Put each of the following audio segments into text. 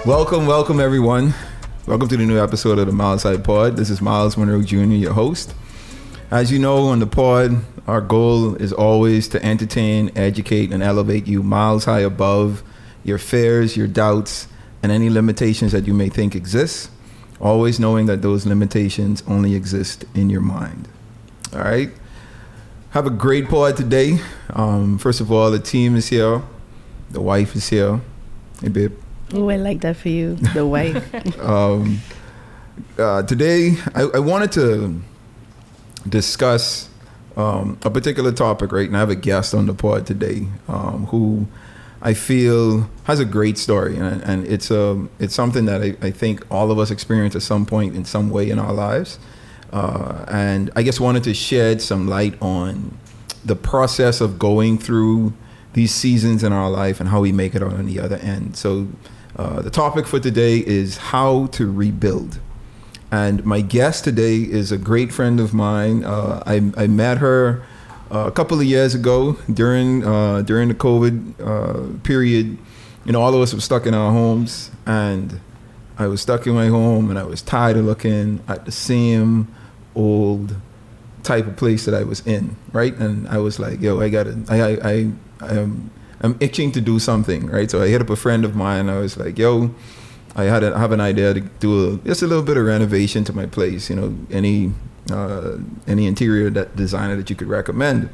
Welcome everyone. Welcome to the new episode of the Myles High Pod. This is Myles Monroe Jr., your host. As you know, on the pod, our goal is always to entertain, educate, and elevate you miles high above your fears, your doubts, and any limitations that you may think exist, always knowing that those limitations only exist in your mind. All right? Have a great pod today. First of all, the team is here. The wife is here. Hey, babe. Oh, I like that for you, the wife. Today, I wanted to discuss a particular topic, right? And I have a guest on the pod today who I feel has a great story, and it's something that I think all of us experience at some point in some way in our lives, and I just wanted to shed some light on the process of going through these seasons in our life and how we make it on the other end. So the topic for today is how to rebuild. And my guest today is a great friend of mine. I met her a couple of years ago during the COVID period. You know, all of us were stuck in our homes, and I was stuck in my home, and I was tired of looking at the same old type of place that I was in, right? And I was like, yo, I'm itching to do something, right? So I hit up a friend of mine. I was like, yo, I have an idea to do just a little bit of renovation to my place. You know, any interior designer that you could recommend.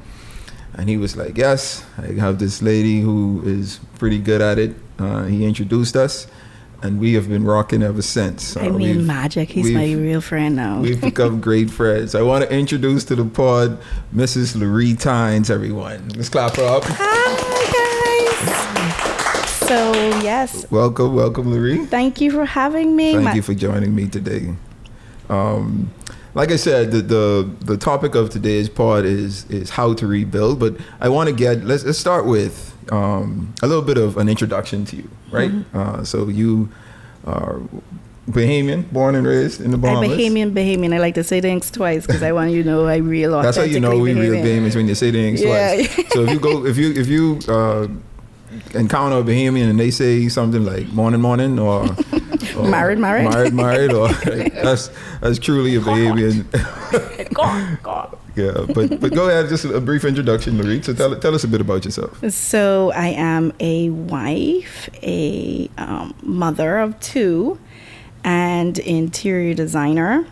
And he was like, yes, I have this lady who is pretty good at it. He introduced us, and we have been rocking ever since. Magic. He's my real friend now. We've become great friends. I want to introduce to the pod Mrs. Lowree Tynes, everyone. Let's clap her up. So, yes. Welcome, Lowree. Thank you for having me. Thank you for joining me today. Like I said, the topic of today's pod is how to rebuild, but I want to let's start with a little bit of an introduction to you, right? Mm-hmm. So you are Bahamian, born and raised in the Bahamas. I'm Bahamian. I like to say things twice because I want you to know I real authentically. That's how you know we real Bahamians, when you say things twice. So if you encounter a Bahamian and they say something like morning or married or that's truly a Bahamian. God. Yeah, but go ahead, just a brief introduction, Lowree. So tell us a bit about yourself. So I am a wife, a mother of two, and interior designer.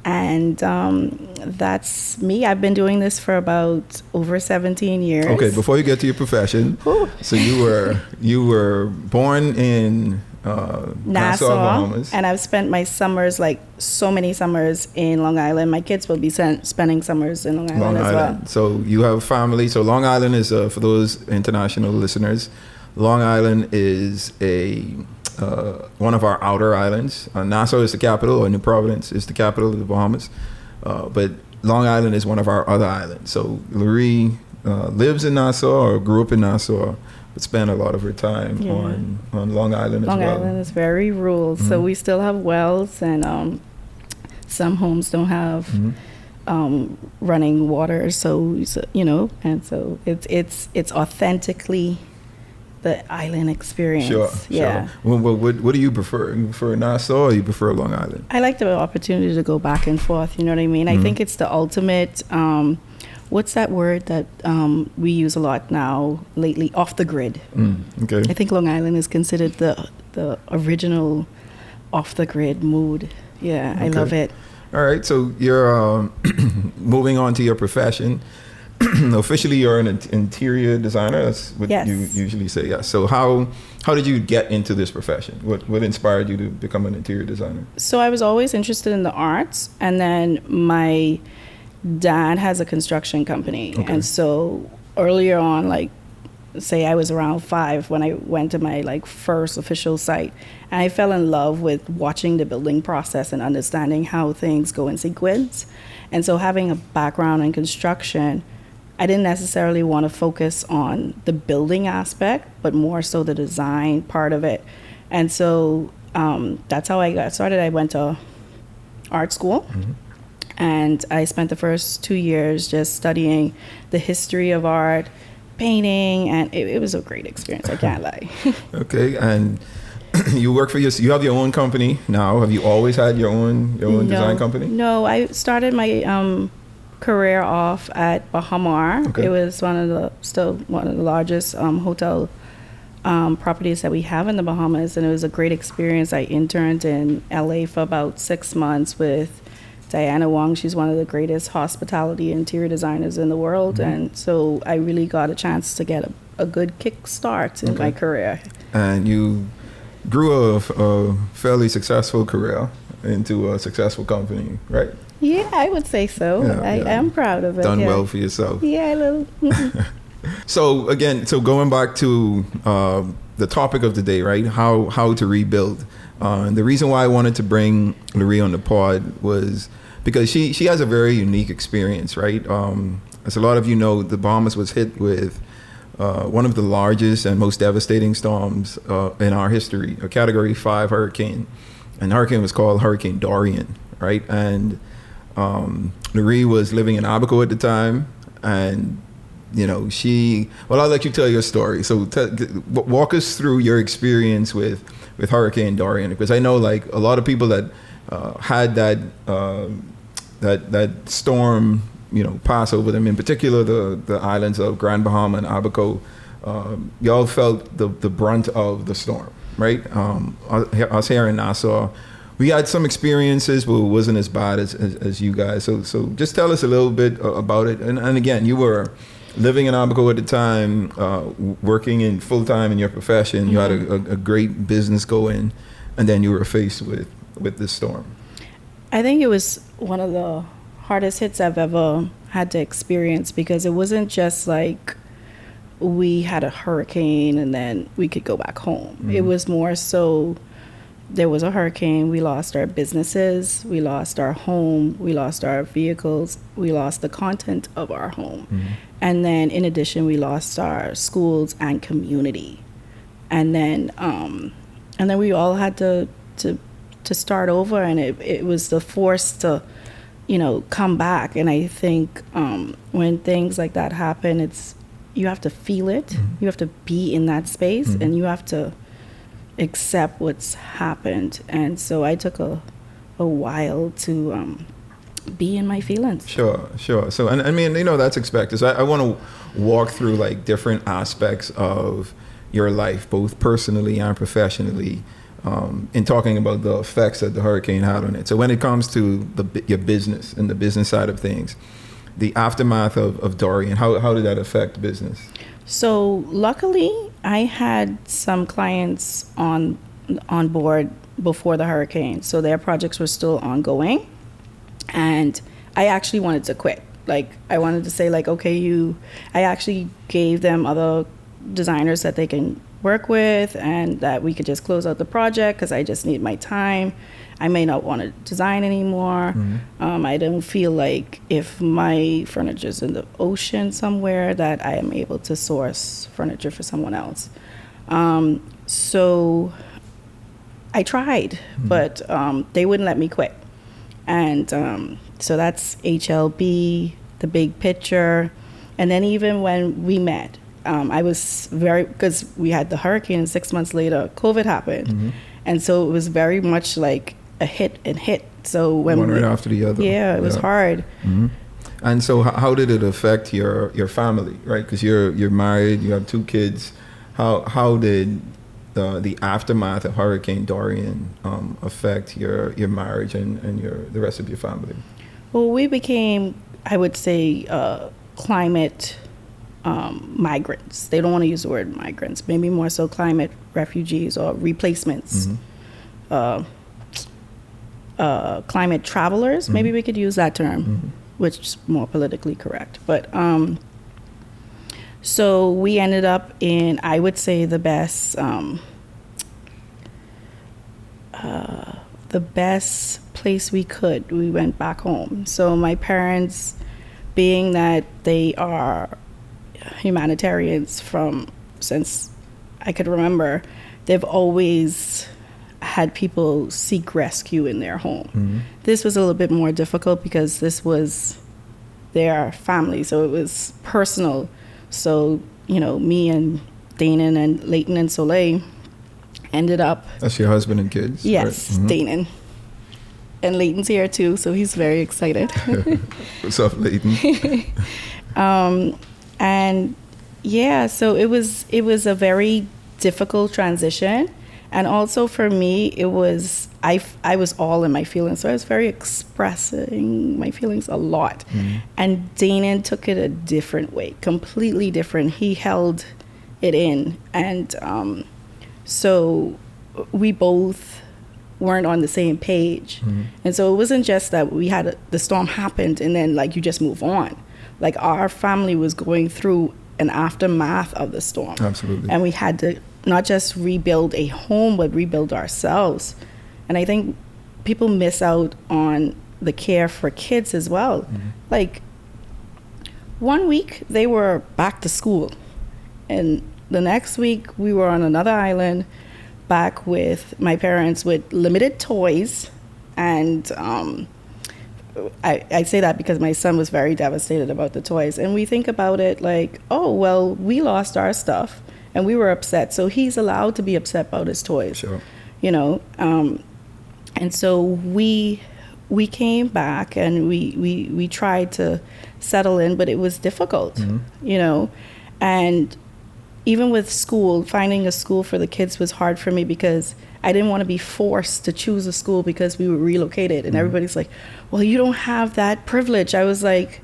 And that's me. I've been doing this for about over 17 years. Okay, before you get to your profession, so you were born in Nassau, Bahamas. And I've spent my summers, like so many summers, in Long Island. My kids will be spending summers in Long Island as well. So you have family. So Long Island is, for those international listeners, Long Island is one of our outer islands. Nassau is the capital, or New Providence is the capital of the Bahamas. But Long Island is one of our other islands. So Lowree lives in Nassau, or grew up in Nassau, but spent a lot of her time on Long Island as well. Long Island is very rural, so we still have wells, and some homes don't have running water. So you know, and so it's authentically the island experience. Sure. Yeah. Well, what do you prefer? You prefer Nassau or you prefer Long Island? I like the opportunity to go back and forth. You know what I mean? I think it's the ultimate. What's that word that we use a lot now lately? Off the grid. Okay. I think Long Island is considered the original off the grid mood. Yeah, okay. I love it. All right. So you're moving on to your profession. Officially, you're an interior designer. That's what you usually say. Yeah. So how did you get into this profession? What inspired you to become an interior designer? So I was always interested in the arts, and then my dad has a construction company, and so earlier on, like say I was around 5 when I went to my first official site, and I fell in love with watching the building process and understanding how things go in sequence. And so having a background in construction, I didn't necessarily want to focus on the building aspect, but more so the design part of it. And so that's how I got started. I went to art school, and I spent the first 2 years just studying the history of art, painting, and it was a great experience. I can't lie. Okay, and You work for you have your own company now. Have you always had your own design company? No, I started my career off at Bahamar. Okay. It was still one of the largest hotel properties that we have in the Bahamas, and it was a great experience. I interned in LA for about 6 months with Diana Wong. She's one of the greatest hospitality interior designers in the world, and so I really got a chance to get a good kickstart in my career. And you grew a fairly successful career into a successful company, right? Yeah, I would say so. I am proud of it. Done well for yourself. Yeah, a little. So going back to the topic of the day, right? How to rebuild. And the reason why I wanted to bring Lowree on the pod was because she has a very unique experience, right? As a lot of you know, the Bahamas was hit with one of the largest and most devastating storms in our history, a Category 5 hurricane. And the hurricane was called Hurricane Dorian, right? And Lowree was living in Abaco at the time, and I'll let you tell your story. So walk us through your experience with Hurricane Dorian, because I know like a lot of people that had that storm, pass over them. In particular, the islands of Grand Bahama and Abaco, y'all felt the brunt of the storm, right? Us here in Nassau, we had some experiences, but it wasn't as bad as you guys. So just tell us a little bit about it. And again, you were living in Abaco at the time, working in full time in your profession. You had a great business going, and then you were faced with this storm. I think it was one of the hardest hits I've ever had to experience, because it wasn't just like we had a hurricane and then we could go back home. It was more so there was a hurricane, we lost our businesses, we lost our home, we lost our vehicles, we lost the content of our home. And then in addition, we lost our schools and community. And then we all had to start over, and it was the force to come back. And I think when things like that happen, you have to feel it, you have to be in that space, and you have to accept what's happened. And so I took a while to be in my feelings. Sure. So, and I mean, that's expected. So I want to walk through like different aspects of your life, both personally and professionally, in talking about the effects that the hurricane had on it. So when it comes to your business and the business side of things, the aftermath of Dorian, how did that affect business? So luckily, I had some clients on board before the hurricane, so their projects were still ongoing, and I actually wanted to quit. Like, I wanted to say, like, okay, I actually gave them other designers that they can work with, and that we could just close out the project, because I just need my time. I may not want to design anymore. I don't feel like if my furniture's in the ocean somewhere that I am able to source furniture for someone else. So I tried, but they wouldn't let me quit. And so that's HLB, the big picture. And then even when we met, I was because we had the hurricane, and 6 months later, COVID happened. And so it was very much like a hit and hit. So when one right after the other. Yeah, it was hard. And so how did it affect your family, right? Because you're married, you have 2 kids. How did the aftermath of Hurricane Dorian affect your marriage and the rest of your family? Well, we became, I would say, climate migrants. They don't want to use the word migrants, maybe more so climate refugees or replacements. Climate travelers, maybe we could use that term, which is more politically correct. But so we ended up in, I would say, the best place we could. We went back home. So my parents, being that they are humanitarians since I could remember, they've always had people seek rescue in their home. This was a little bit more difficult because this was their family, so it was personal. So, me and Dana and Leighton and Soleil ended up. That's your husband and kids? Yes, right? Danon. And Leighton's here too, so he's very excited. What's up, Leighton? And yeah, so it was a very difficult transition. And also for me, it was, I was all in my feelings. So I was very expressing my feelings a lot. And Danon took it a different way, completely different. He held it in. And so we both weren't on the same page. And so it wasn't just that we had the storm happened and then like you just move on. Like our family was going through an aftermath of the storm. Absolutely. And we had to not just rebuild a home, but rebuild ourselves. And I think people miss out on the care for kids as well. Like 1 week they were back to school, and the next week we were on another island back with my parents with limited toys. And I say that because my son was very devastated about the toys. And we think about it like, oh, well, we lost our stuff and we were upset. So he's allowed to be upset about his toys, Sure. you know. And so we came back and we tried to settle in, but it was difficult, you know. And even with school, finding a school for the kids was hard for me because I didn't want to be forced to choose a school because we were relocated. And everybody's like, well, you don't have that privilege. I was like,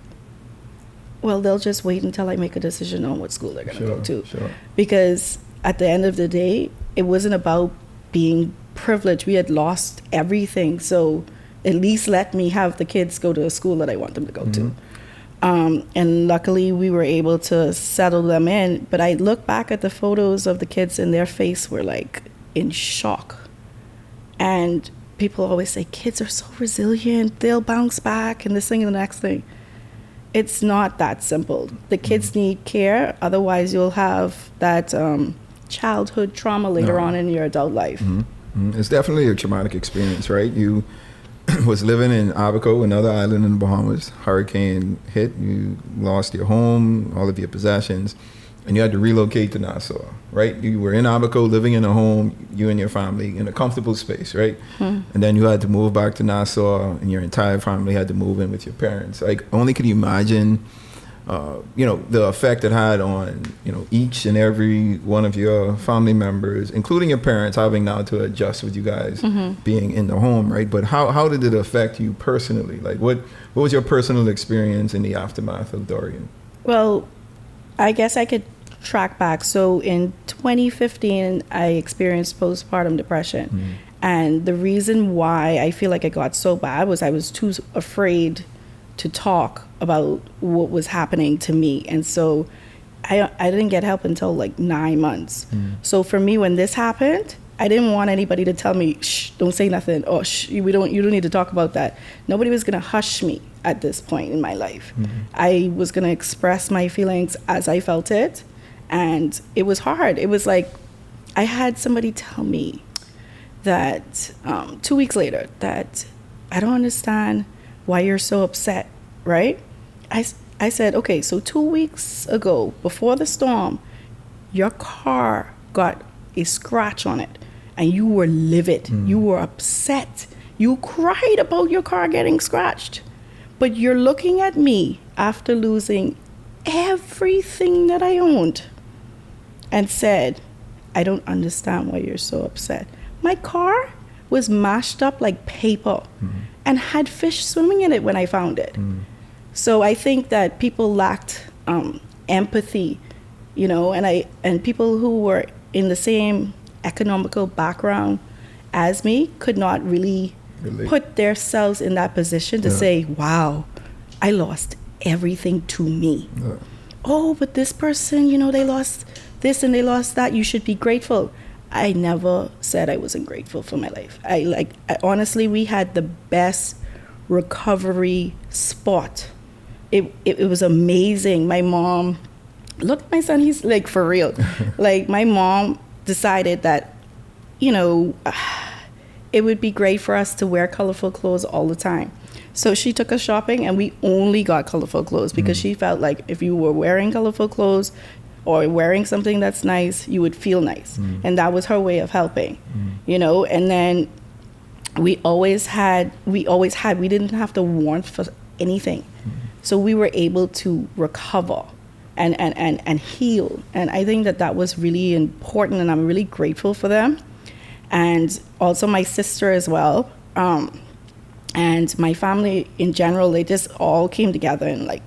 well, they'll just wait until I make a decision on what school they're going to go to. Sure. Because at the end of the day, it wasn't about being privileged. We had lost everything. So at least let me have the kids go to a school that I want them to go to. And luckily we were able to settle them in. But I look back at the photos of the kids and their face were like in shock. And people always say, kids are so resilient, they'll bounce back and this thing and the next thing. It's not that simple. The kids need care, otherwise you'll have that childhood trauma later on in your adult life. It's definitely a traumatic experience, right? You was living in Abaco, another island in the Bahamas. Hurricane hit, you lost your home, all of your possessions, and you had to relocate to Nassau, right? You were in Abaco, living in a home, you and your family, in a comfortable space, right? And then you had to move back to Nassau, and your entire family had to move in with your parents. Like, only could you imagine, you know, the effect it had on, you know, each and every one of your family members, including your parents, having now to adjust with you guys being in the home, right? But how did it affect you personally? Like, what was your personal experience in the aftermath of Dorian? Well, I guess I could track back. So in 2015, I experienced postpartum depression. And the reason why I feel like it got so bad was I was too afraid to talk about what was happening to me. And so I didn't get help until like 9 months. So for me, when this happened, I didn't want anybody to tell me, shh, don't say nothing. Oh, shh, you don't need to talk about that. Nobody was going to hush me at this point in my life. I was going to express my feelings as I felt it. And it was hard. It was like, I had somebody tell me that 2 weeks later that I don't understand why you're so upset, right? I said, okay, so 2 weeks ago, before the storm, your car got a scratch on it and you were livid. You were upset. You cried about your car getting scratched. But you're looking at me after losing everything that I owned and said, I don't understand why you're so upset. My car was mashed up like paper and had fish swimming in it when I found it. So I think that people lacked empathy, you know, and people who were in the same economical background as me could not really put themselves in that position to say, wow, I lost everything to me. Oh, but this person, you know, they lost this and they lost that. You should be grateful. I never said I wasn't grateful for my life. I honestly, we had the best recovery spot. It was amazing. My mom, look at my son, he's like for real. Like my mom decided that, you know, it would be great for us to wear colorful clothes all the time. So she took us shopping and we only got colorful clothes because she felt like if you were wearing colorful clothes, or wearing something that's nice, you would feel nice. And that was her way of helping, you know. And then we didn't have to want for anything. So we were able to recover and heal. And I think that was really important, and I'm really grateful for them. And also my sister as well. And my family in general, they just all came together and like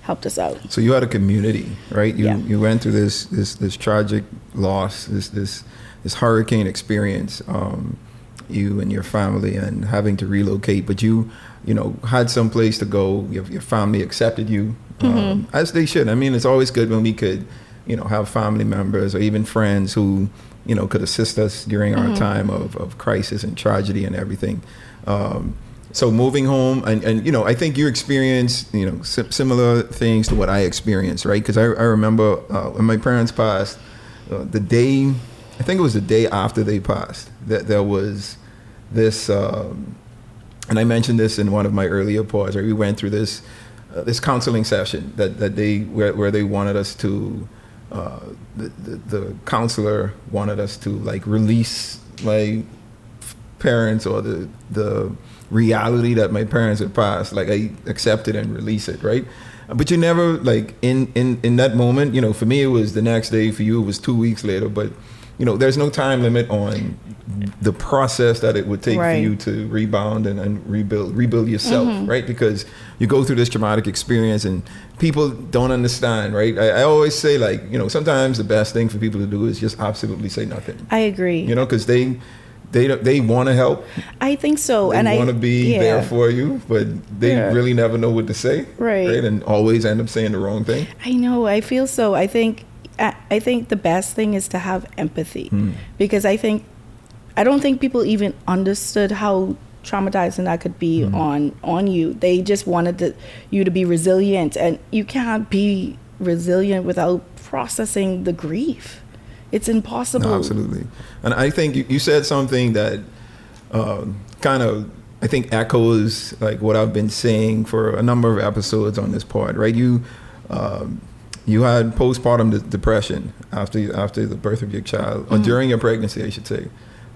helped us out. So you had a community, right? You went through this tragic loss, this hurricane experience, you and your family, and having to relocate, but you had some place to go. Your family accepted you, as they should. I mean, it's always good when we could, have family members or even friends who, could assist us during our time of crisis and tragedy and everything. So moving home, and I think you experienced, similar things to what I experienced, right? Because I remember when my parents passed, the day after they passed, that there was this, and I mentioned this in one of my earlier pods, right? We went through this counseling session where they wanted us to, the counselor wanted us to like release my parents, or the reality that my parents had passed. Like I accept it and release it, right? But you never, like in that moment, for me it was the next day, for you it was 2 weeks later, but there's no time limit on the process that it would take for you to rebound and rebuild yourself, right? Because you go through this traumatic experience and people don't understand, right? I always say, like, sometimes the best thing for people to do is just absolutely say nothing. I agree. Because they want to help. I think so. They want to be there for you, but they really never know what to say. Right. And always end up saying the wrong thing. I know. I feel so. I think the best thing is to have empathy, because I don't think people even understood how traumatizing that could be on you. They just wanted you to be resilient, and you can't be resilient without processing the grief. It's impossible. No, absolutely. And I think you said something that kind of, I think, echoes like what I've been saying for a number of episodes on this pod, right? You had postpartum depression after the birth of your child, or during your pregnancy, I should say,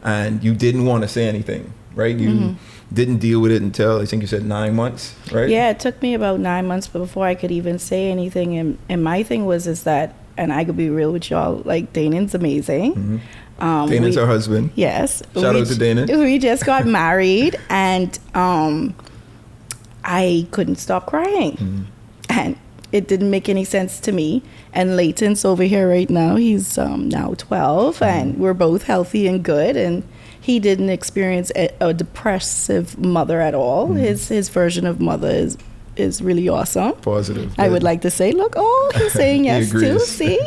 and you didn't want to say anything, right? You didn't deal with it until, I think you said 9 months, right? Yeah, it took me about 9 months before I could even say anything. And my thing is that, and I could be real with y'all, like, Danon's amazing. Danon's our husband. Yes. Shout out to Danon. We just got married, and I couldn't stop crying. And it didn't make any sense to me. And Layton's over here right now. He's now 12, and we're both healthy and good. And he didn't experience a depressive mother at all. His version of mother is really awesome. Positive. I would like to say, look, he's saying yes too. See?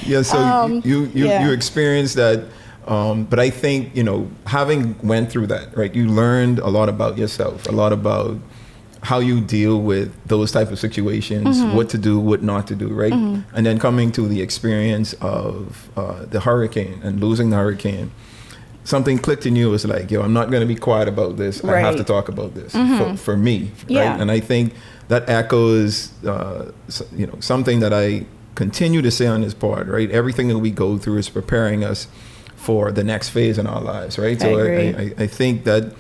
Yeah. So you experienced that, but I think having went through that, right? You learned a lot about yourself, a lot about how you deal with those type of situations, what to do, what not to do, right? And then coming to the experience of the hurricane and losing the hurricane, something clicked in you. It was like, I'm not going to be quiet about this. I have to talk about this for me, right? And I think that echoes, something that I continue to say on this part, right? Everything that we go through is preparing us for the next phase in our lives, right? So I think that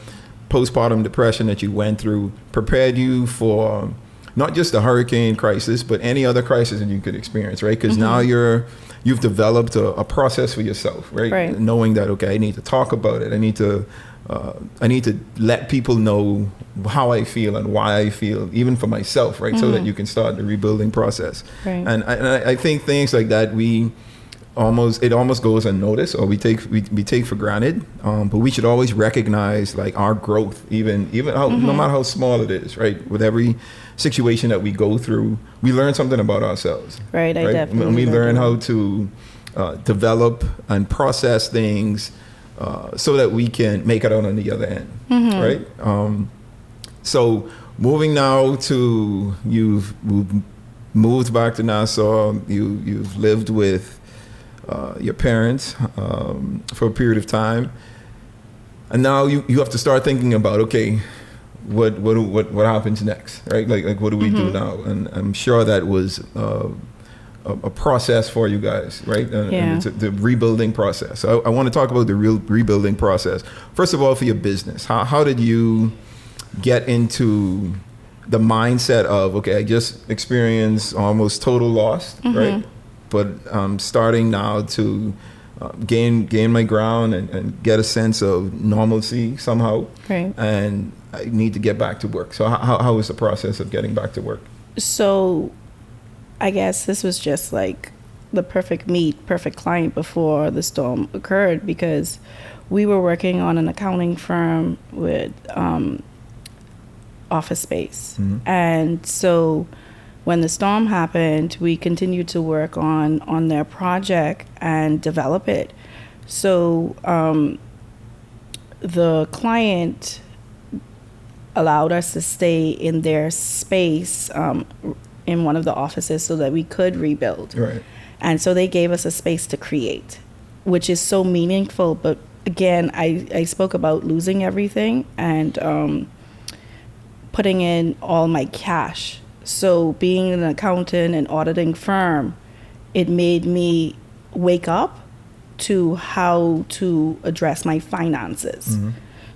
postpartum depression that you went through prepared you for not just the hurricane crisis, but any other crisis that you could experience, right? Because now you've developed a process for yourself, right? Knowing that, okay, I need to talk about it. I need to let people know how I feel and why I feel, even for myself, right? So that you can start the rebuilding process. Right. And I think things like that it almost goes unnoticed, or we take for granted. But we should always recognize like our growth, even how, no matter how small it is, right? With every situation that we go through, we learn something about ourselves. Right. I definitely. And we learn how to develop and process things so that we can make it out on the other end, right? So moving now to you've moved back to Nassau. You've lived with your parents for a period of time, and now you have to start thinking about, okay, what happens next, right? Like what do we do now? And I'm sure that was a a process for you guys, right? And Yeah. it's the rebuilding process. So I want to talk about the real rebuilding process. First of all, for your business, how did you get into the mindset of, okay, I just experienced almost total loss, right? But I'm starting now to gain my ground and get a sense of normalcy somehow. Right. And I need to get back to work. So how was the process of getting back to work? So I guess this was just like the perfect client before the storm occurred, because we were working on an accounting firm with office space. And so when the storm happened, we continued to work on their project and develop it. So the client allowed us to stay in their space in one of the offices so that we could rebuild. Right. And so they gave us a space to create, which is so meaningful. But again, I spoke about losing everything and putting in all my cash. So being an accountant and auditing firm, it made me wake up to how to address my finances.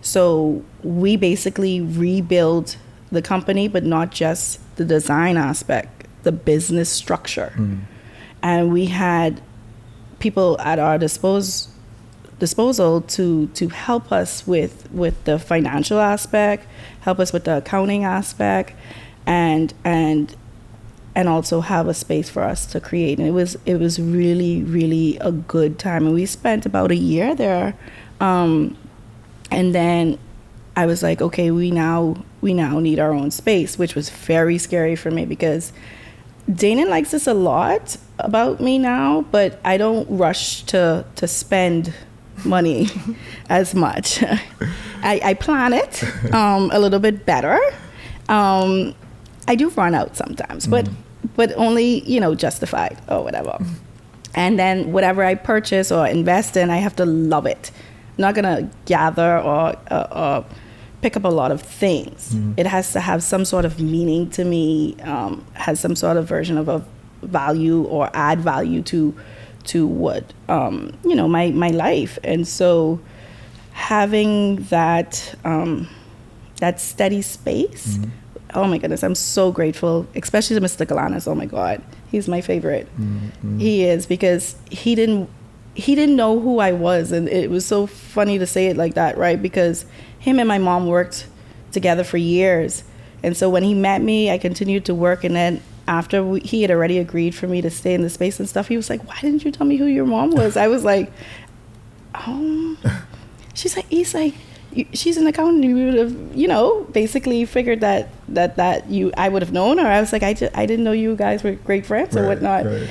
So we basically rebuild the company, but not just the design aspect, the business structure. And we had people at our disposal to help us with the financial aspect, help us with the accounting aspect, and also have a space for us to create. And it was really, really a good time. And we spent about a year there. And then I was like, okay, we now need our own space, which was very scary for me, because Dana likes this a lot about me now, but I don't rush to spend money as much. I plan it a little bit better. I do run out sometimes, but only, justified or whatever. And then whatever I purchase or invest in, I have to love it. I'm not gonna gather or pick up a lot of things. It has to have some sort of meaning to me, has some sort of version of a value or add value to what my life. And so having that steady space, oh my goodness, I'm so grateful, especially to Mr. Galanis. Oh my God, he's my favorite. He is, because he didn't know who I was, and it was so funny to say it like that, right? Because him and my mom worked together for years, and so when he met me, I continued to work, and then after he had already agreed for me to stay in the space and stuff, he was like, "Why didn't you tell me who your mom was?" I was like, he's like, she's an accountant. You would have, basically figured that I would have known her. I was like, I didn't know you guys were great friends or whatnot. Right.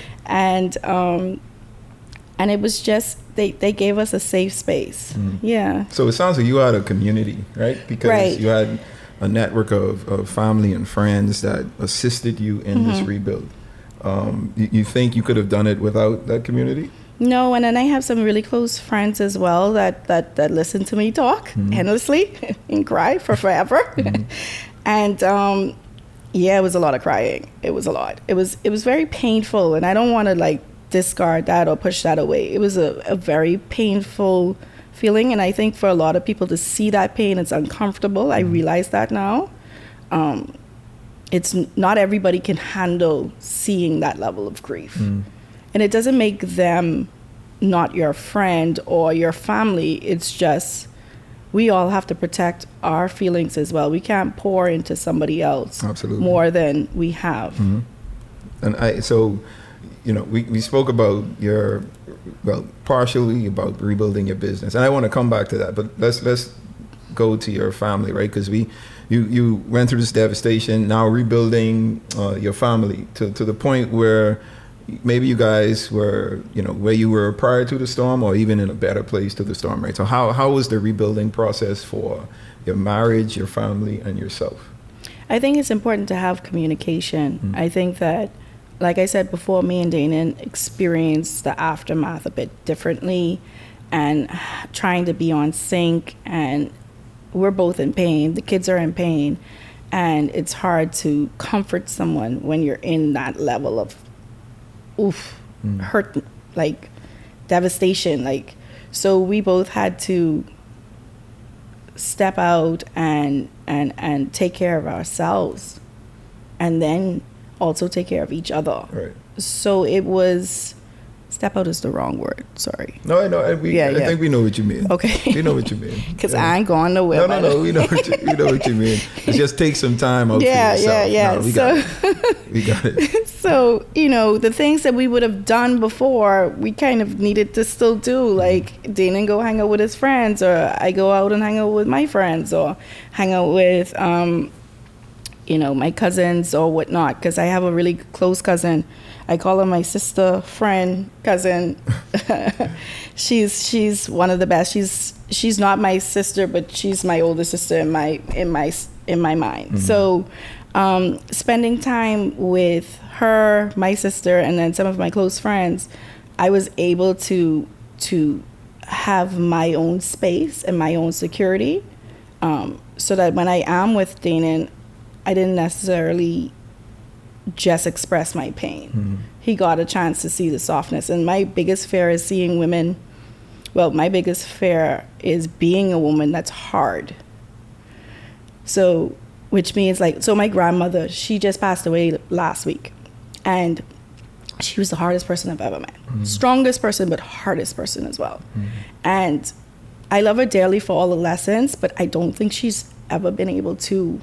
And it was just, they gave us a safe space. Yeah. So it sounds like you had a community, right? Because you had a network of family and friends that assisted you in this rebuild. You think you could have done it without that community? No, and then I have some really close friends as well that listen to me talk endlessly and cry for forever. And it was a lot of crying. It was a lot. It was very painful, and I don't want to discard that or push that away. It was a very painful feeling, and I think for a lot of people to see that pain, it's uncomfortable. I realize that now. It's not everybody can handle seeing that level of grief. And it doesn't make them not your friend or your family. It's just, we all have to protect our feelings as well. We can't pour into somebody else more than we have. And we spoke about partially about rebuilding your business. And I want to come back to that, but let's go to your family, right? Because you went through this devastation, now rebuilding your family to the point where maybe you guys were, where you were prior to the storm, or even in a better place to the storm, right? So how was the rebuilding process for your marriage, your family, and yourself? I think it's important to have communication. I think that, like I said before, me and Dana experienced the aftermath a bit differently, and trying to be on sync, and we're both in pain. The kids are in pain, and it's hard to comfort someone when you're in that level of hurt, like devastation. Like, so we both had to step out and take care of ourselves, and then also take care of each other. Right. So it was, step out is the wrong word. Sorry. No, I know. I think we know what you mean. Okay. We know what you mean. Because I ain't going nowhere. No. We know what you mean. It just takes some time out for yourself. Yeah. No, we got it. So, the things that we would have done before, we kind of needed to still do. Like, Dana go hang out with his friends, or I go out and hang out with my friends, or hang out with, my cousins or whatnot. Because I have a really close cousin. I call her my sister, friend, cousin. She's one of the best. She's not my sister, but she's my older sister in my mind. Mm-hmm. So, spending time with her, my sister, and then some of my close friends, I was able to have my own space and my own security, so that when I am with Dana, I didn't necessarily just express my pain. Mm-hmm. He got a chance to see the softness. And my biggest fear is seeing women, my biggest fear is being a woman that's hard. So, which means my grandmother, she just passed away last week. And she was the hardest person I've ever met. Mm-hmm. Strongest person, but hardest person as well. Mm-hmm. And I love her dearly for all the lessons, but I don't think she's ever been able to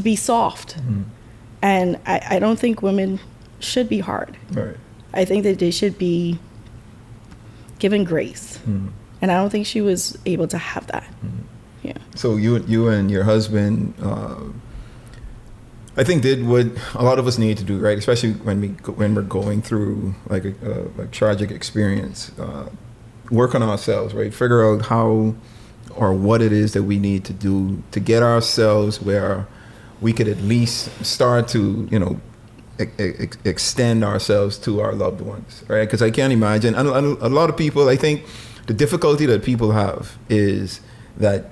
be soft. Mm-hmm. And I don't think women should be hard. Right. I think that they should be given grace. Mm-hmm. And I don't think she was able to have that. Mm-hmm. Yeah. So you and your husband, I think, did what a lot of us need to do, right? Especially when we're going through like a tragic experience, work on ourselves, right? Figure out how or what it is that we need to do to get ourselves where we could at least start to, extend ourselves to our loved ones, right? Because I can't imagine, and a lot of people, I think the difficulty that people have is that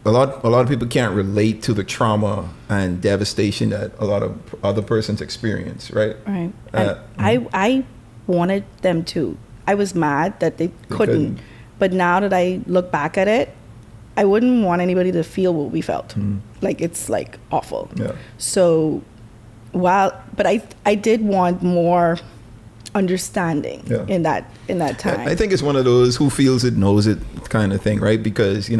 a lot of people can't relate to the trauma and devastation that a lot of other persons experience, right? Right. I wanted them to. I was mad that they couldn't. But now that I look back at it, I wouldn't want anybody to feel what we felt. Mm. Like, it's like awful. Yeah. So but I did want more understanding in that time. I think it's one of those who feels it knows it kind of thing, right? Because,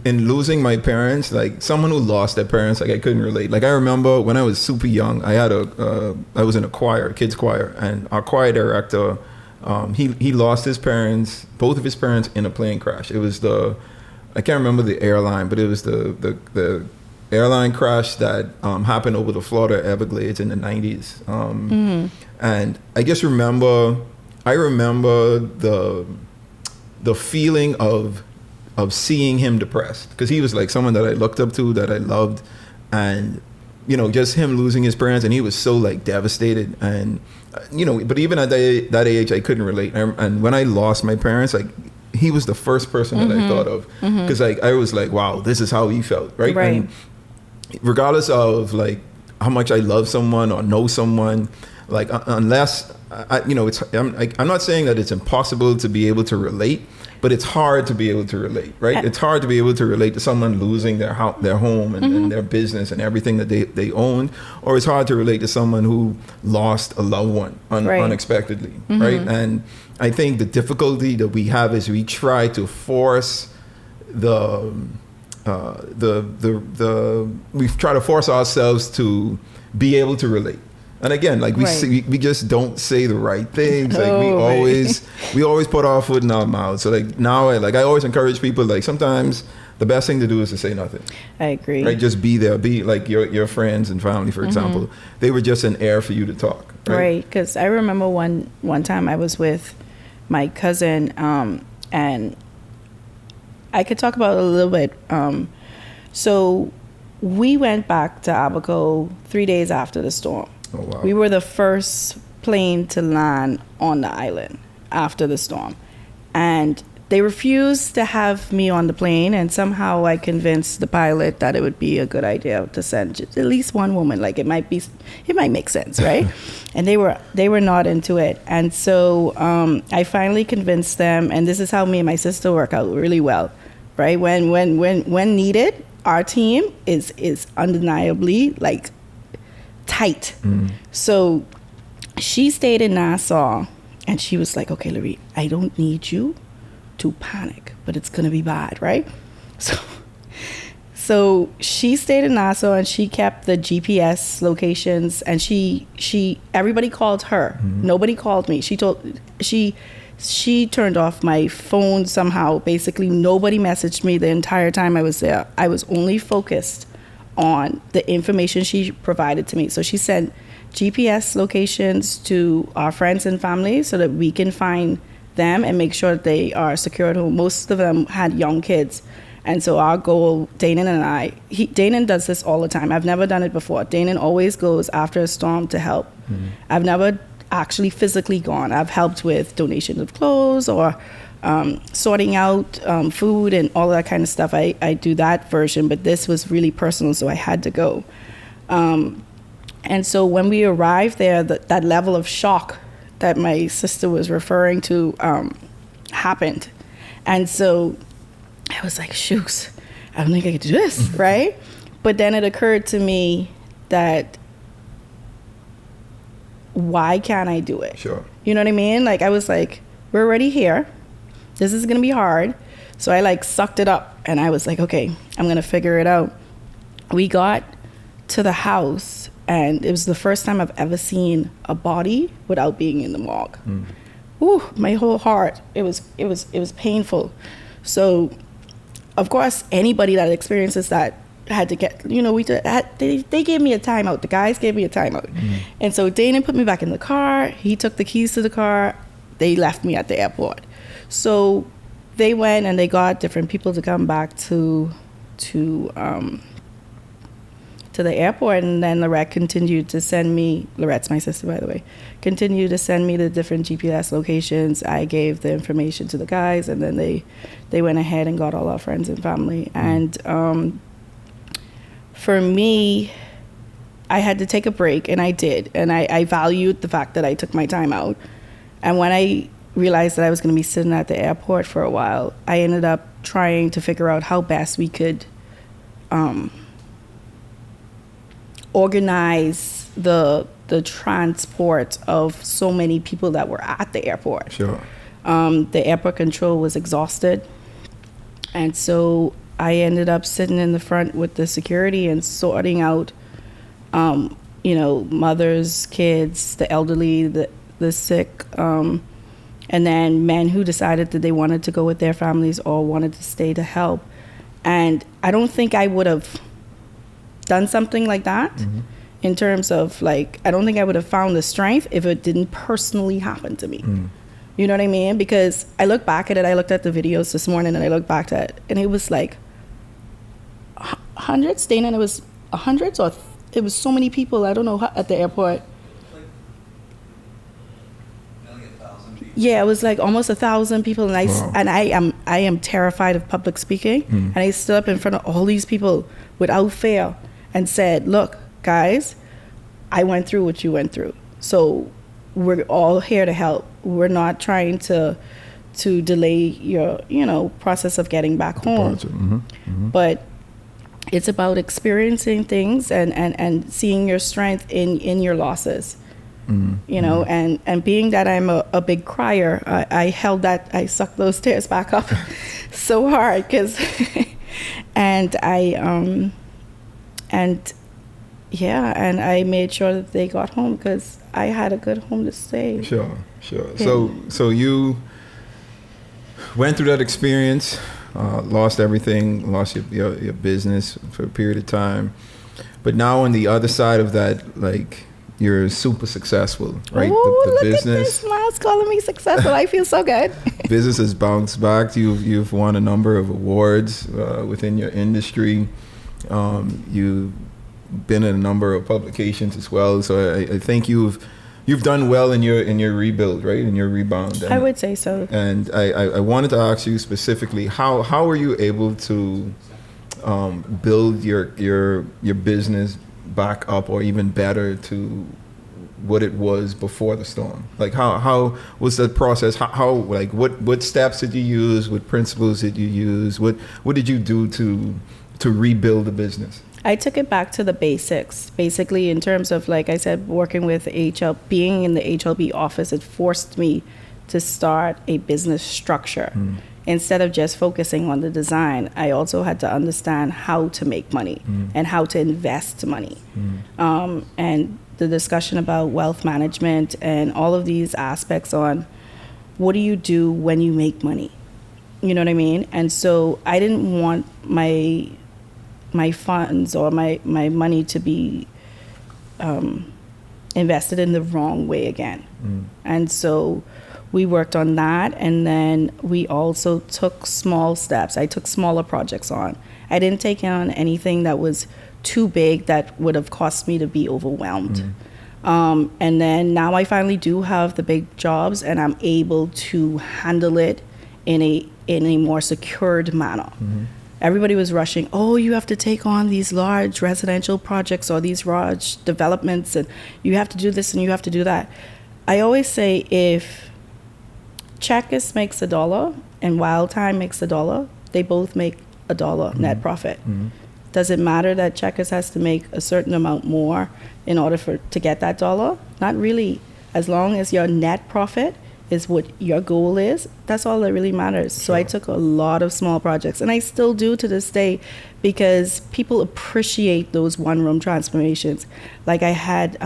in losing my parents, like someone who lost their parents, like I couldn't relate. Like I remember when I was super young, I was in a choir, kids choir, and our choir director, he lost his parents, both of his parents, in a plane crash. It was I can't remember the airline, but it was the airline crash that happened over the Florida Everglades in the 90s. And I just remember the feeling of seeing him depressed, because he was like someone that I looked up to, that I loved, and just him losing his parents, and he was so like devastated, and but even at that age I couldn't relate. And when I lost my parents, like he was the first person that I thought of, because like I was like, wow, this is how he felt, right? And regardless of like how much I love someone or know someone, like unless I'm not saying that it's impossible to be able to relate, but it's hard to be able to relate, right? It's hard to be able to relate to someone losing their home and their business and everything that they owned, or it's hard to relate to someone who lost a loved one unexpectedly, right? And I think the difficulty that we have is we try to force we try to force ourselves to be able to relate. And again, like we just don't say the right things. Like we always put our foot in our mouth. So like now, I always encourage people, like sometimes the best thing to do is to say nothing. I agree. Right, just be there. Be like your friends and family, for example. They were just an air for you to talk. Right, because I remember one time I was with my cousin, and I could talk about it a little bit. So we went back to Abaco 3 days after the storm. Oh, wow. We were the first plane to land on the island after the storm. And they refused to have me on the plane, and somehow I convinced the pilot that it would be a good idea to send just at least one woman. Like it might make sense, right? And they were not into it. And so I finally convinced them, and this is how me and my sister work out really well, right? When needed, our team is undeniably like tight. So she stayed in Nassau, and she was like, okay, Lowree, I don't need you to panic, but it's gonna be bad, right? So she stayed in Nassau, and she kept the GPS locations, and everybody called her. Nobody called me. She turned off my phone somehow. Basically, nobody messaged me the entire time I was there. I was only focused on the information she provided to me. So she sent GPS locations to our friends and family so that we can find them and make sure that they are secure at home. Most of them had young kids. And so our goal, Danon and I, Danon does this all the time. I've never done it before. Danon always goes after a storm to help. I've never actually physically gone. I've helped with donations of clothes or sorting out food and all that kind of stuff. I do that version, but this was really personal, so I had to go. And so when we arrived there, that level of shock that my sister was referring to happened. And so I was like, shooks, I don't think I could do this, right? But then it occurred to me that why can't I do it? Sure. You know what I mean? Like I was like, we're already here. This is gonna be hard. So I like sucked it up, and I was like, okay, I'm gonna figure it out. We got to the house, and it was the first time I've ever seen a body without being in the morgue. Ooh, my whole heart, it was painful. So, of course, anybody that experiences that had to get, they gave me a timeout. The guys gave me a timeout. And so Danon put me back in the car. He took the keys to the car. They left me at the airport. So they went and they got different people to come back to the airport, and then Lorette continued to send me, Lorette's my sister, by the way, continued to send me the different GPS locations. I gave the information to the guys, and then they went ahead and got all our friends and family. And for me, I had to take a break, and I did. And I valued the fact that I took my time out. And when I realized that I was going to be sitting at the airport for a while, I ended up trying to figure out how best we could organize the transport of so many people that were at the airport. Sure. The airport control was exhausted, and so I ended up sitting in the front with the security and sorting out, mothers, kids, the elderly, the sick, and then men who decided that they wanted to go with their families or wanted to stay to help. And I don't think I would have done something like that in terms of I don't think I would have found the strength if it didn't personally happen to me. You know what I mean? Because I look back at it, I looked at the videos this morning and I looked back at it, and it was like hundreds, Dana, and it was hundreds, or it was so many people, I don't know, at the airport. Yeah, it was like almost 1,000 people, and I am terrified of public speaking, and I stood up in front of all these people without fail and said, "Look, guys, I went through what you went through, so we're all here to help. We're not trying to delay your process of getting back home, but it's about experiencing things and seeing your strength in your losses." And being that I'm a big crier, I held that, I sucked those tears back up so hard, because and I made sure that they got home, because I had a good home to stay. Sure. So you went through that experience, lost everything, lost your business for a period of time, but now on the other side of that, you're super successful, right? Ooh, the look business, at this, Myles calling me successful. I feel so good. Business has bounced back. You've won a number of awards within your industry. You've been in a number of publications as well. So I think you've you've done well in your rebuild, right? In your rebound. I would say so. And I wanted to ask you specifically, how were you able to build your business back up, or even better, to what it was before the storm? Like how was that process? How like what steps did you use? What principles did you use? What did you do to rebuild the business? I took it back to the basics. Basically, in terms of, like I said, working with being in the HLB office, it forced me to start a business structure. Instead of just focusing on the design, I also had to understand how to make money and how to invest money. And the discussion about wealth management and all of these aspects on what do you do when you make money? You know what I mean? And so I didn't want my funds or my money to be invested in the wrong way again. And so we worked on that, and then we also took small steps. I took smaller projects on. I didn't take on anything that was too big that would have caused me to be overwhelmed. And then now I finally do have the big jobs, and I'm able to handle it in a more secured manner. Everybody was rushing, oh, you have to take on these large residential projects or these large developments, and you have to do this and you have to do that. I always say, if Checkers makes $1 and Wild Time makes $1, they both make $1 net profit. Does it matter that Checkers has to make a certain amount more in order to get that $1? Not really. As long as your net profit is what your goal is, that's all that really matters. Sure. So I took a lot of small projects, and I still do to this day, because people appreciate those one-room transformations. Like I had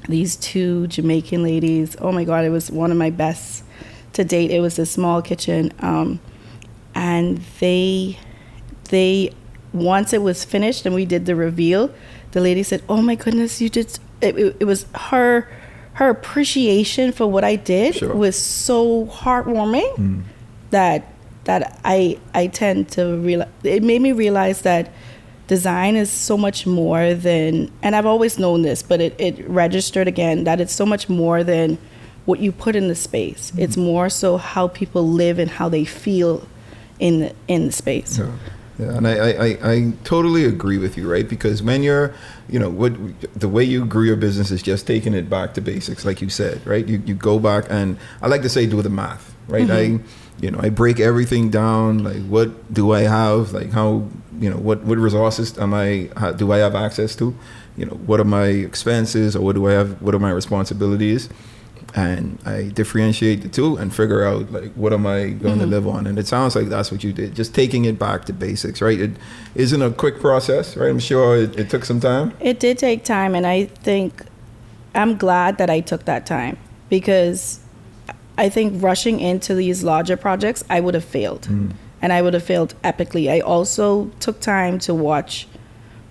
these 2 Jamaican ladies. Oh my God, it was one of my best to date. It was a small kitchen, and they once it was finished and we did the reveal, the lady said, "Oh my goodness, you did." It was her appreciation for what I did. Sure. Was so heartwarming that I tend to realize. It made me realize that design is so much more than, and I've always known this, but it registered again that it's so much more than what you put in the space. It's more so how people live and how they feel in the space. Yeah. Yeah, and I totally agree with you, right? Because when you're, the way you grew your business is just taking it back to basics, like you said, right? You go back, and I like to say, do the math, right? I break everything down. Like, what do I have? Like, how, what resources do I have access to? What are my expenses, or what are my responsibilities? And I differentiate the two and figure out, like, what am I going to live on? And it sounds like that's what you did, just taking it back to basics, right? It isn't a quick process, right? I'm sure it took some time. It did take time, and I think I'm glad that I took that time, because I think rushing into these larger projects, I would have failed, and I would have failed epically. I also took time to watch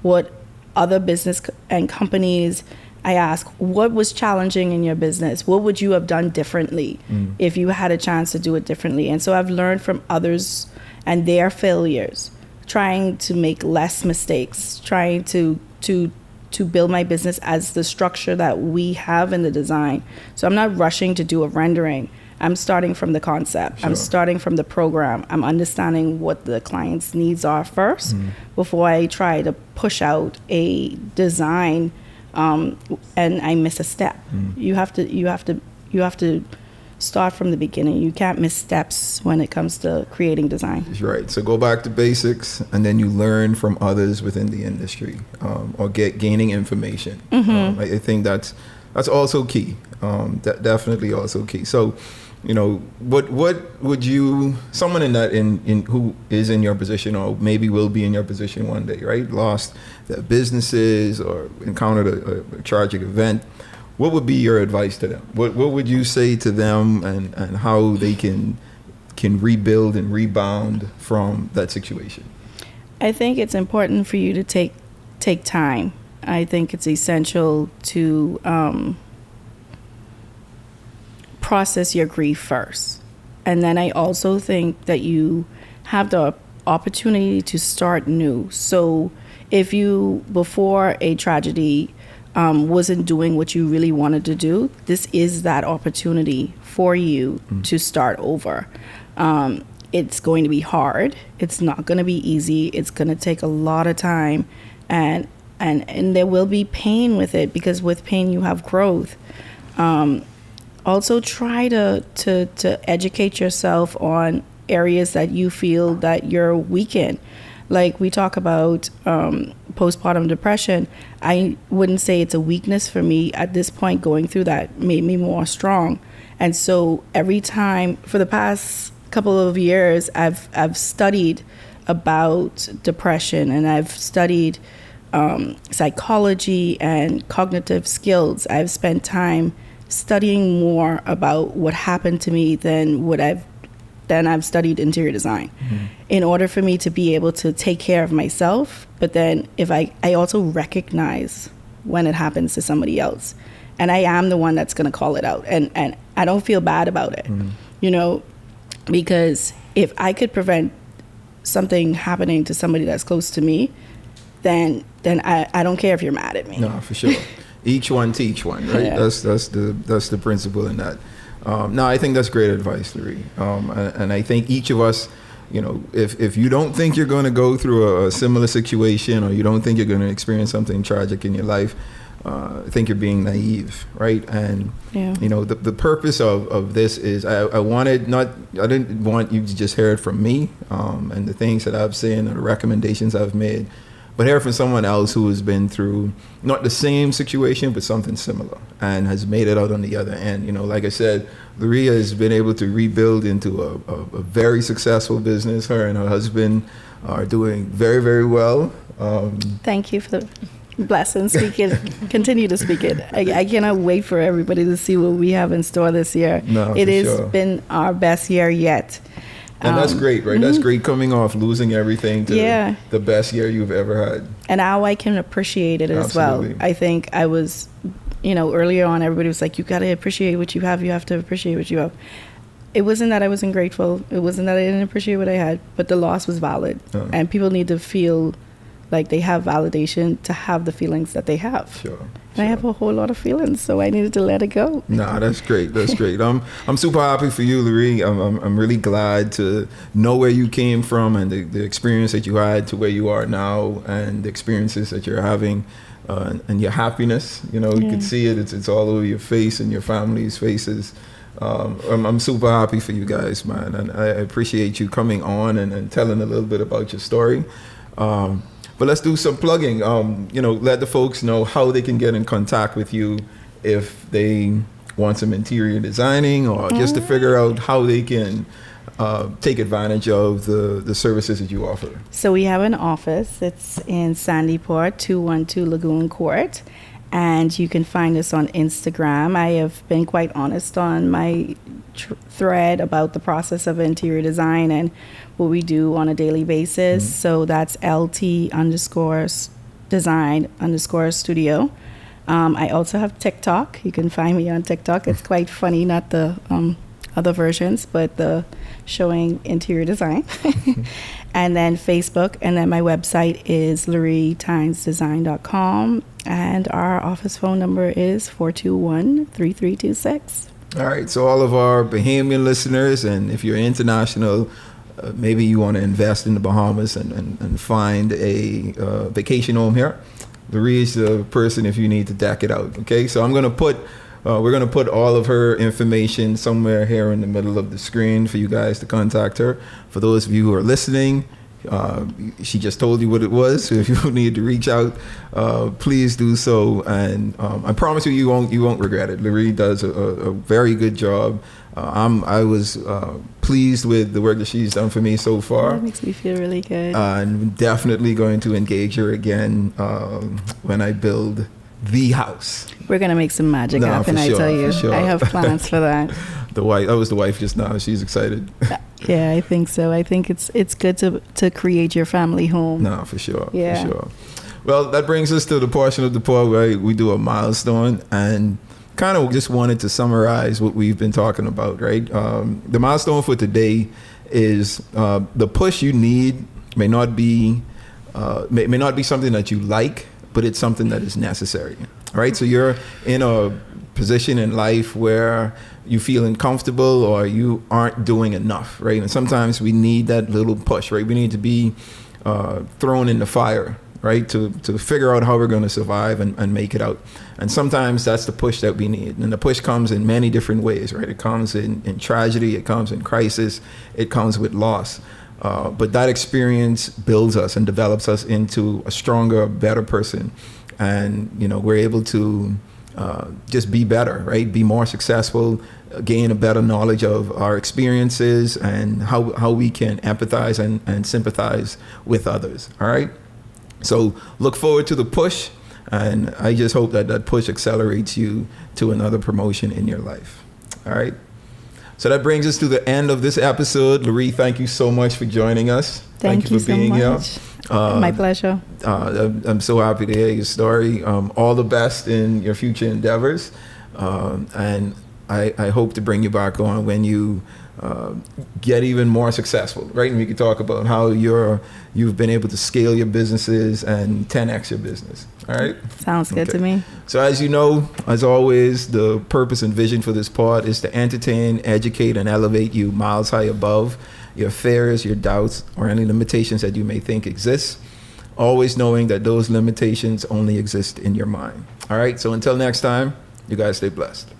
what other business and companies. I ask, what was challenging in your business? What would you have done differently if you had a chance to do it differently? And so I've learned from others and their failures, trying to make less mistakes, trying to build my business as the structure that we have in the design. So I'm not rushing to do a rendering. I'm starting from the concept. Sure. I'm starting from the program. I'm understanding what the client's needs are first before I try to push out a design and I miss a step. You have to start from the beginning. You can't miss steps when it comes to creating design. Right. So go back to basics, and then you learn from others within the industry, or gaining information. I think that's also key. Definitely also key. So, what would you, someone in who is in your position, or maybe will be in your position one day, right? Lost their businesses or encountered a tragic event. What would be your advice to them? What would you say to them, and how they can rebuild and rebound from that situation? I think it's important for you to take time. I think it's essential to process your grief first. And then I also think that you have the opportunity to start new. So if you, before a tragedy, wasn't doing what you really wanted to do, this is that opportunity for you to start over. It's going to be hard. It's not going to be easy. It's going to take a lot of time, and there will be pain with it, because with pain you have growth. Also try to educate yourself on areas that you feel that you're weak in. Like we talk about postpartum depression. I wouldn't say it's a weakness for me at this point. Going through that made me more strong. And so every time for the past couple of years, I've studied about depression, and I've studied psychology and cognitive skills. I've spent time studying more about what happened to me than I've studied interior design, in order for me to be able to take care of myself. But then if I also recognize when it happens to somebody else, and I am the one that's going to call it out, and I don't feel bad about it, because if I could prevent something happening to somebody that's close to me, then I don't care if you're mad at me. No, for sure. Each one teach one, right? Yeah. That's the principle in that. No, I think that's great advice, Lowree. And I think each of us, if you don't think you're going to go through a similar situation, or you don't think you're going to experience something tragic in your life, I think you're being naive, right? And the purpose of this is I didn't want you to just hear it from me, and the things that I've seen and the recommendations I've made, but hear from someone else who has been through not the same situation, but something similar, and has made it out on the other end. Like I said, Lowree has been able to rebuild into a very successful business. Her and her husband are doing very, very well. Thank you for the blessings. Speak it. Continue to speak it. I cannot wait for everybody to see what we have in store this year. No, it has been our best year yet. And that's great, right? That's great, coming off losing everything to the best year you've ever had. And now I can appreciate it as well. I think I was, earlier on, everybody was like, you got to appreciate what you have. You have to appreciate what you have. It wasn't that I wasn't grateful. It wasn't that I didn't appreciate what I had, but the loss was valid. And people need to feel like they have validation to have the feelings that they have. Sure. And I have a whole lot of feelings, so I needed to let it go. Nah, that's great. That's great. I'm super happy for you, Lowree. I'm really glad to know where you came from, and the experience that you had to where you are now, and the experiences that you're having, and your happiness. You can see it. It's all over your face and your family's faces. I'm super happy for you guys, man, and I appreciate you coming on and telling a little bit about your story. But let's do some plugging. Let the folks know how they can get in contact with you if they want some interior designing, or just to figure out how they can take advantage of the services that you offer. So we have an office. It's in Sandyport, 212 Lagoon Court. And you can find us on Instagram. I have been quite honest on my thread about the process of interior design and what we do on a daily basis. So that's LT_design_studio. I also have TikTok. You can find me on TikTok. It's quite funny, not the other versions, but the showing interior design. And then Facebook, and then my website is LowreeTynesDesign.com, and our office phone number is 421-3326. All right, so all of our Bahamian listeners, and if you're international, maybe you want to invest in the Bahamas and find a vacation home here, Lowree is the person if you need to deck it out. Okay, so we're going to put all of her information somewhere here in the middle of the screen for you guys to contact her. For those of you who are listening, she just told you what it was. So if you need to reach out, please do so. And I promise you won't regret it. Lowree does a very good job. I was pleased with the work that she's done for me so far. That makes me feel really good. I'm definitely going to engage her again when I build the house. We're gonna make some magic happen. I tell you, I have plans for that. That was the wife just now. She's excited. Yeah, I think so. I think it's good to create your family home. No, for sure. Yeah. For sure. Well, that brings us to the portion of the pod where we do a milestone, and kind of just wanted to summarize what we've been talking about. Right. The milestone for today is the push you need may not be something that you like. but it's something that is necessary. All right, so you're in a position in life where you feel uncomfortable or you aren't doing enough, right? And sometimes we need that little push, right? We need to be thrown in the fire, right? To figure out how we're going to survive and make it out. And sometimes that's the push that we need. And the push comes in many different ways, right? It comes in tragedy, it comes in crisis, it comes with loss. But that experience builds us and develops us into a stronger, better person. And, we're able to just be better, right? Be more successful, gain a better knowledge of our experiences and how we can empathize and sympathize with others, all right? So look forward to the push, and I just hope that push accelerates you to another promotion in your life, all right? So that brings us to the end of this episode. Lowree, thank you so much for joining us. Thank you for being here. My pleasure. I'm so happy to hear your story. All the best in your future endeavors. And I hope to bring you back on when you get even more successful, right? And we can talk about how you've been able to scale your businesses and 10x your business. All right? Sounds good to me. So as you know, as always, the purpose and vision for this pod is to entertain, educate, and elevate you miles high above your fears, your doubts, or any limitations that you may think exist, always knowing that those limitations only exist in your mind. All right? So until next time, you guys stay blessed.